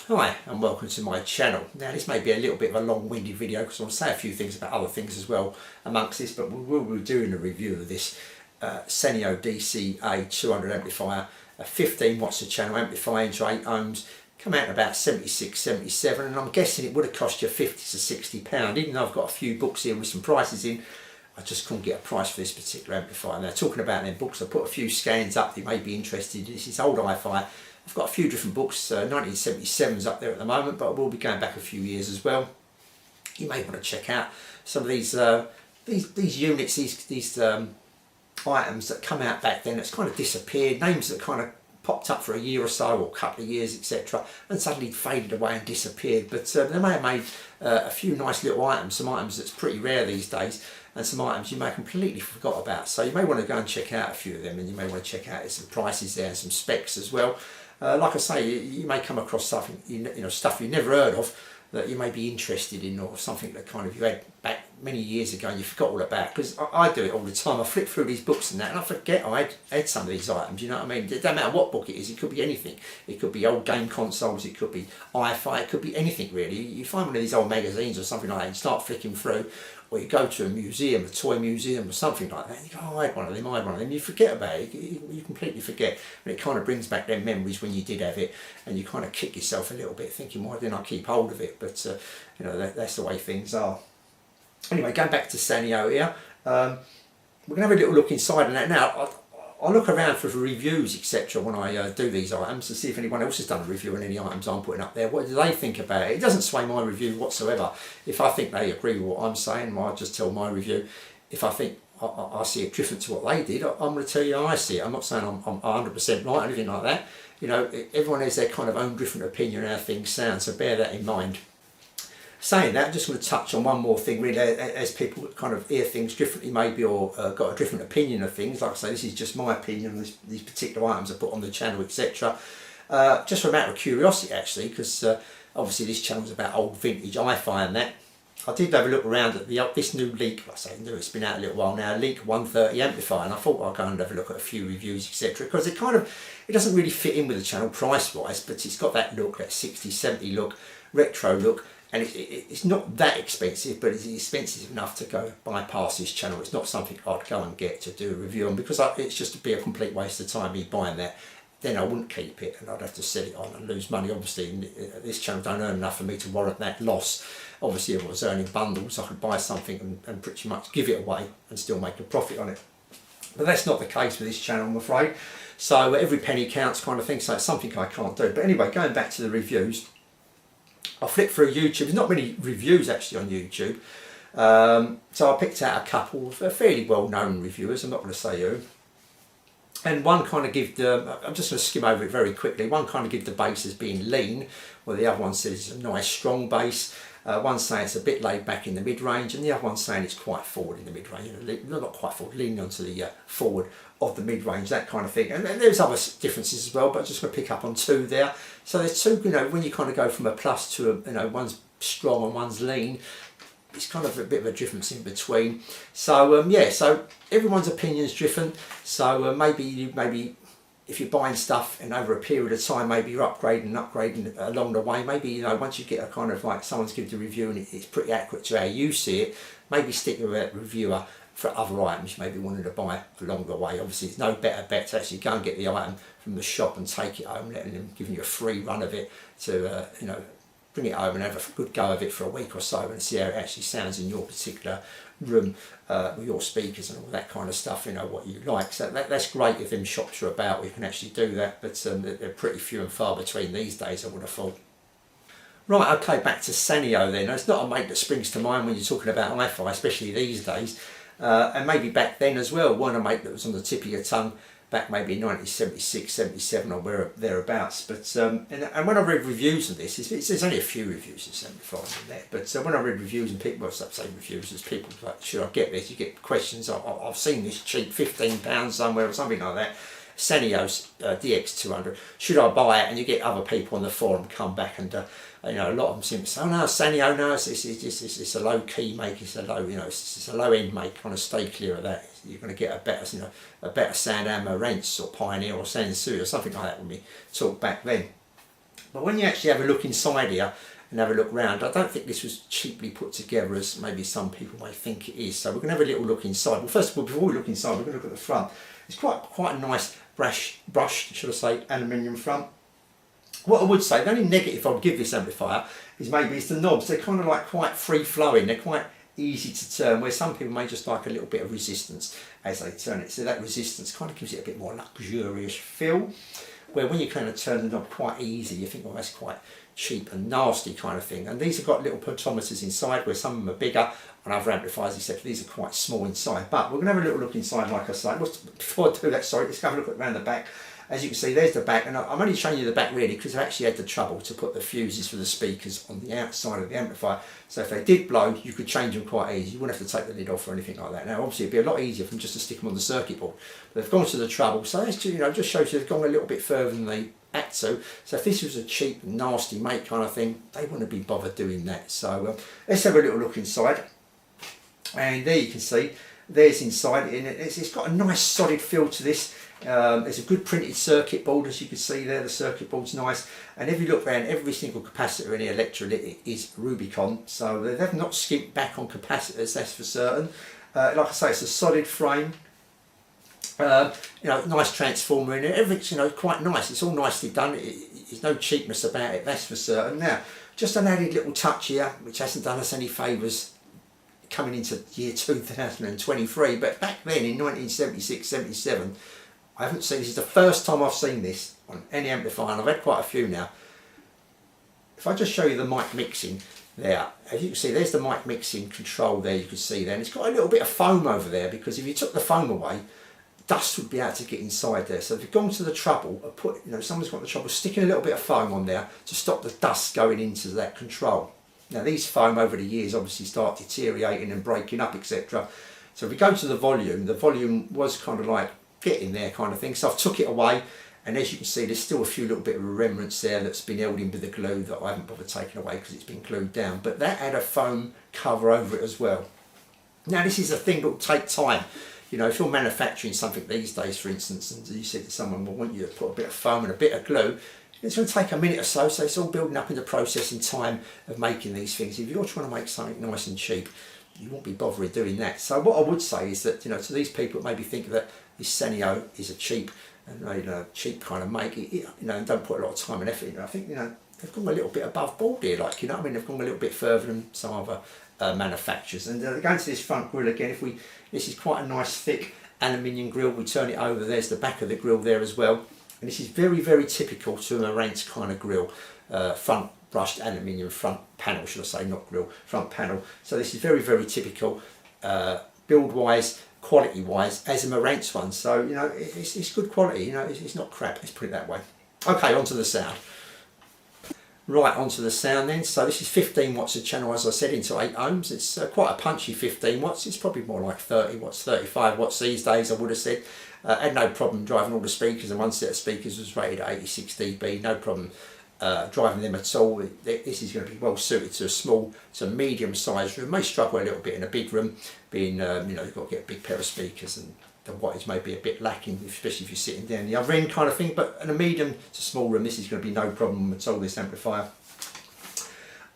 Hi and welcome to my channel. Now this may be a little bit of a long-winded video because I'll say a few things about other things as well amongst this, but we will be doing a review of this Sanyo DCA 200 amplifier, a 15 watts a channel amplifier into 8 ohms, come out at about 76, 77, and I'm guessing it would have cost you 50 to 60 pound. Even though I've got a few books here with some prices in, I just couldn't get a price for this particular amplifier. Now talking about them books, I put a few scans up that you may be interested in. This is old HiFi. I've got a few different books, 1977's up there at the moment, but we'll be going back a few years as well. You may want to check out some of these units, these items that come out back then that's kind of disappeared, names that kind of popped up for a year or so or a couple of years, etc., and suddenly faded away and disappeared. But they may have made a few nice little items, some items that's pretty rare these days, and some items you may completely forgot about. So you may want to go and check out a few of them, and you may want to check out some prices there and some specs as well. Like I say, you may come across something, stuff you've never heard of that you may be interested in, or something that kind of you had back many years ago and you forgot all about. Because I do it all the time. I flip through these books and that, and I forget I had some of these items. You know what I mean? It doesn't matter what book it is. It could be anything. It could be old game consoles. It could be HiFi. It could be anything really. You find one of these old magazines or something like that and start flicking through. Or you go to a museum, a toy museum or something like that, and you go, oh, I had one of them, I had one of them. You forget about it, you completely forget. And it kind of brings back them memories when you did have it, and you kind of kick yourself a little bit thinking, why didn't I keep hold of it? But, that's the way things are. Anyway, going back to Sanyo here, we're going to have a little look inside and that. Now, I look around for reviews, etc. when I do these items to see if anyone else has done a review on any items I'm putting up there. What do they think about it? It doesn't sway my review whatsoever. If I think they agree with what I'm saying, I'll just tell my review. If I think I see it different to what they did, I'm going to tell you how I see it. I'm not saying I'm 100% right or anything like that. Everyone has their kind of own different opinion on how things sound, so bear that in mind. Saying that, I'm just going to touch on one more thing really, as people kind of hear things differently maybe, or got a different opinion of things. Like I say, this is just my opinion on these particular items I put on the channel, etc. Just for a matter of curiosity actually, because obviously this channel's about old vintage HiFi and that. I did have a look around at this new Leak, like I say, it's been out a little while now, Leak 130 amplifier, and I thought I'd go and have a look at a few reviews, etc. Because it doesn't really fit in with the channel price wise, but it's got that look, that 60, 70 look, retro look. And it's not that expensive, but it's expensive enough to go bypass this channel. It's not something I'd go and get to do a review on, because it's just to be a complete waste of time me buying that. Then I wouldn't keep it and I'd have to sell it on and lose money. Obviously, this channel don't earn enough for me to warrant that loss. Obviously, if I was earning bundles, I could buy something and pretty much give it away and still make a profit on it. But that's not the case with this channel, I'm afraid. So every penny counts kind of thing, so it's something I can't do. But anyway, going back to the reviews, I flipped through YouTube. There's not many reviews actually on YouTube, so I picked out a couple of fairly well-known reviewers. I'm not going to say who. And one kind of give I'm just going to skim over it very quickly. One kind of give the bass as being lean, while the other one says it's a nice strong bass. One's saying it's a bit laid back in the mid-range, and the other one's saying it's quite forward in the mid-range. Not quite forward, leaning onto the forward of the mid-range, that kind of thing. And there's other differences as well, but I'm just going to pick up on two there. So there's two, when you kind of go from a plus to a, one's strong and one's lean, it's kind of a bit of a difference in between. So yeah, so everyone's opinion is different. So maybe if you're buying stuff and over a period of time, maybe you're upgrading along the way. Maybe once you get a kind of like someone's given the review and it's pretty accurate to how you see it, maybe stick with a reviewer for other items you maybe wanted to buy along the way. Obviously, it's no better bet to actually go and get the item from the shop and take it home, letting them giving you a free run of it to bring it home and have a good go of it for a week or so and see how it actually sounds in your particular room with your speakers and all that kind of stuff, what you like. So that's great if them shops are about, we can actually do that, but they're pretty few and far between these days, I would have thought. Right, okay, back to Sanyo then. Now, it's not a mate that springs to mind when you're talking about HiFi, especially these days, and maybe back then as well. One a mate that was on the tip of your tongue back maybe 1976, 77 or thereabouts. But and when I read reviews of this, there's only a few reviews of 75 in there, but when I read reviews and people, say reviews, as people like, should I get this? You get questions, I've seen this cheap, £15 somewhere or something like that. Sanyo's DX200, should I buy it? And you get other people on the forum come back and a lot of them seem to say, oh no, Sanyo, no, it's a low key make, it's a low, it's a low end make, kind of stay clear of that. You're going to get a better sound Amaranth or Pioneer or Sansui or something like that when we talk back then. But when you actually have a look inside here and have a look round, I don't think this was cheaply put together as maybe some people may think it is. So we're going to have a little look inside. Well, first of all, before we look inside, we're going to look at the front. It's quite a nice brushed, should I say, aluminium front. What I would say, the only negative I'd give this amplifier is maybe it's the knobs. They're kind of like quite free flowing. They're quite easy to turn, where some people may just like a little bit of resistance as they turn it. So that resistance kind of gives it a bit more luxurious feel, where when you kind of turn the knob quite easy, you think, well, that's quite cheap and nasty kind of thing. And these have got little potentiometers inside, where some of them are bigger on other amplifiers, except these are quite small inside. But we're going to have a little look inside, like I say. Before I do that, sorry, let's have a look around the back. As you can see, there's the back, and I'm only showing you the back really because I've actually had the trouble to put the fuses for the speakers on the outside of the amplifier. So if they did blow, you could change them quite easy. You wouldn't have to take the lid off or anything like that. Now, obviously, it'd be a lot easier for them just to stick them on the circuit board. But they've gone to the trouble, so that's just shows you they've gone a little bit further than they had to. So if this was a cheap, nasty make kind of thing, they wouldn't be bothered doing that. So let's have a little look inside. And there you can see, there's inside, and it's got a nice solid feel to this. There's a good printed circuit board, as you can see there. The circuit board's nice, and if you look around, every single capacitor in here, electrolytic, is Rubicon, so they've not skimped back on capacitors, that's for certain. Like I say, it's a solid frame. Nice transformer in it. Everything's quite nice. It's all nicely done. There's no cheapness about it, that's for certain. Now, just an added little touch here, which hasn't done us any favours coming into year 2023, but back then in 1976-77, I haven't seen, this is the first time I've seen this on any amplifier, and I've had quite a few now. If I just show you the mic mixing there, as you can see, there's the mic mixing control there, you can see there, and it's got a little bit of foam over there, because if you took the foam away, dust would be able to get inside there. So if you've gone to the trouble of someone's got the trouble sticking a little bit of foam on there to stop the dust going into that control. Now these foam over the years obviously start deteriorating and breaking up, etc. So if we go to the volume was kind of like getting there kind of thing. So I've took it away, and as you can see, there's still a few little bit of remnants there that's been held in with the glue that I haven't bothered taking away because it's been glued down. But that had a foam cover over it as well. Now this is a thing that will take time. If you're manufacturing something these days, for instance, and you said to someone, well, I want you to put a bit of foam and a bit of glue, it's going to take a minute or so, so it's all building up in the process and time of making these things. If you're trying to make something nice and cheap, you won't be bothering doing that. So what I would say is that, to these people that maybe think that this Sanyo is a cheap kind of make, and don't put a lot of time and effort in it, I think, they've gone a little bit above board here, they've gone a little bit further than some other manufacturers. And going to this front grille again, this is quite a nice thick aluminium grille. We turn it over, there's the back of the grille there as well. And this is very, very typical to a Marantz kind of grille, front brushed aluminium front panel, should I say, not grille, front panel. So this is very, very typical, build wise, quality wise, as a Marantz one. So it's good quality. It's not crap. Let's put it that way. Okay, onto the sound. Right, onto the sound then. So this is 15 watts a channel, as I said, into 8 ohms. It's quite a punchy 15 watts. It's probably more like 30 watts, 35 watts these days, I would have said. Had no problem driving all the speakers, and one set of speakers was rated at 86 dB, no problem driving them at all. This is going to be well suited to a small to medium sized room. May struggle a little bit in a big room, being you've got to get a big pair of speakers and the wattage may be a bit lacking, especially if you're sitting down the other end kind of thing. But in a medium to small room, this is going to be no problem at all, this amplifier.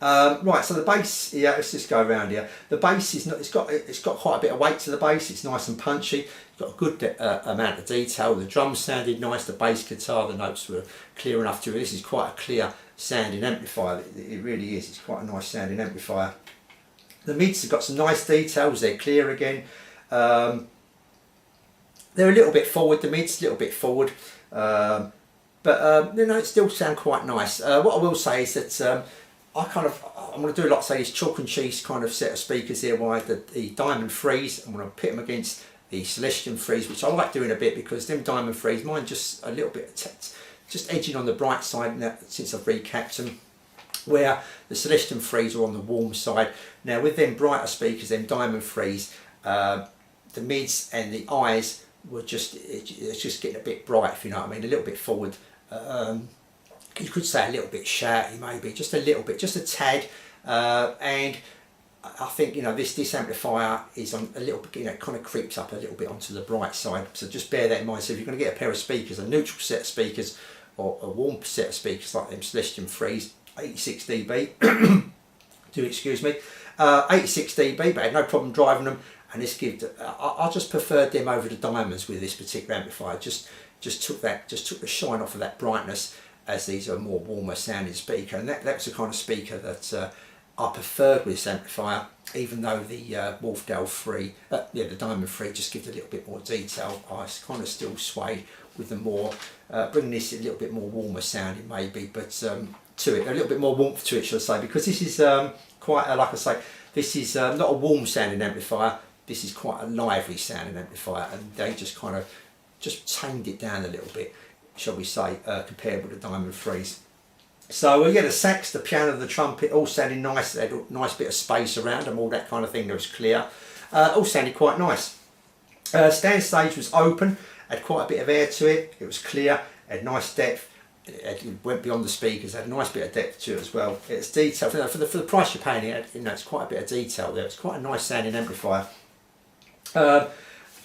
Right, so the bass, let's just go around here. The bass is not, it's got quite a bit of weight to the bass. It's nice and punchy. It's got a good amount of detail. The drums sounded nice. The bass guitar, the notes were clear enough to it. This is quite a clear sounding amplifier. It really is. It's quite a nice sounding amplifier. The mids have got some nice details. They're clear again. They're a little bit forward. The mids, a little bit forward. But it still sound quite nice. What I will say is that I'm going to do like say this chalk and cheese kind of set of speakers here. Why the Diamond Freeze, I'm going to pit them against the Celestion Freeze, which I like doing a bit because them Diamond Freeze, mine just a little bit just edging on the bright side now since I've recapped them, where the Celestion Freeze are on the warm side. Now with them brighter speakers, them Diamond Freeze, the mids and the eyes were it's just getting a bit bright, if you know what I mean, a little bit forward. You could say a little bit shouty, maybe just a little bit, just a tad, and I think this amplifier is on a little bit, kind of creeps up a little bit onto the bright side. So just bear that in mind. So if you're going to get a pair of speakers, a neutral set of speakers or a warm set of speakers like them Celestion 3s, 86 dB, do excuse me, 86 dB, but I had no problem driving them, and this gives, I just preferred them over the diamonds with this particular amplifier. Just took the shine off of that brightness, as these are a more warmer sounding speaker, and that was the kind of speaker that I preferred with this amplifier, even though the Wolfdale 3, the Diamond 3 just gives a little bit more detail. I kind of still swayed with the more, bringing this a little bit more warmer sounding maybe, but to it, a little bit more warmth to it, should I say, because this is quite, like I say, this is not a warm sounding amplifier, this is quite a lively sounding amplifier, and they just kind of just tamed it down a little bit, shall we say, compared with the Diamond 3s. So yeah, the sax, the piano, the trumpet, all sounded nice. They had a nice bit of space around them, all that kind of thing. That was clear. All sounded quite nice. Stand stage was open, had quite a bit of air to it. It was clear, had nice depth. It went beyond the speakers, had a nice bit of depth to it as well. It's detailed, you know, for the price you're paying. It's quite a bit of detail there. It's quite a nice sounding amplifier.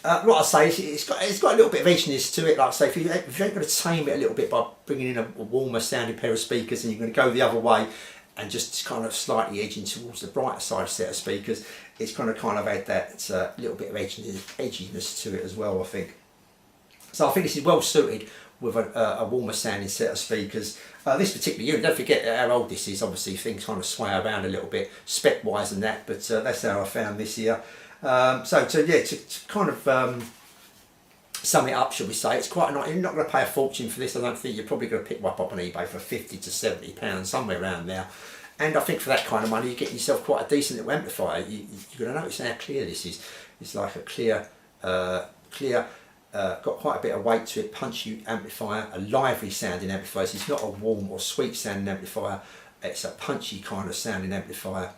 Like I say, it's got a little bit of edginess to it. Like I say, if you ain't going to tame it a little bit by bringing in a warmer sounding pair of speakers, and you're going to go the other way and just kind of slightly edging towards the brighter side set of speakers, it's going to kind of add that little bit of edginess to it as well, I think. So I think this is well suited with a warmer sounding set of speakers. This particular unit, don't forget how old this is. Obviously things kind of sway around a little bit spec wise and that, but that's how I found this here. So yeah, to kind of sum it up, shall we say, it's quite nice. You're not going to pay a fortune for this. I don't think. You're probably going to pick one up on eBay for £50 to £70, somewhere around there. And I think for that kind of money, you get yourself quite a decent little amplifier. You're going to notice how clear this is. It's like a clear, got quite a bit of weight to it, punchy amplifier, a lively sounding amplifier. So it's not a warm or sweet sounding amplifier. It's a punchy kind of sounding amplifier.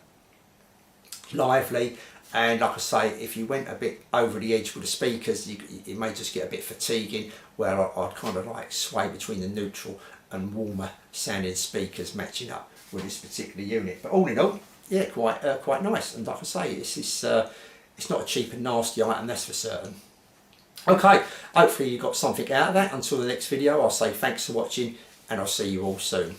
Lively. And like I say, if you went a bit over the edge with the speakers, you may just get a bit fatiguing, where I'd kind of like sway between the neutral and warmer sounding speakers matching up with this particular unit. But all in all, yeah, quite nice. And like I say, it's not a cheap and nasty item, that's for certain. Okay, hopefully you got something out of that. Until the next video, I'll say thanks for watching, and I'll see you all soon.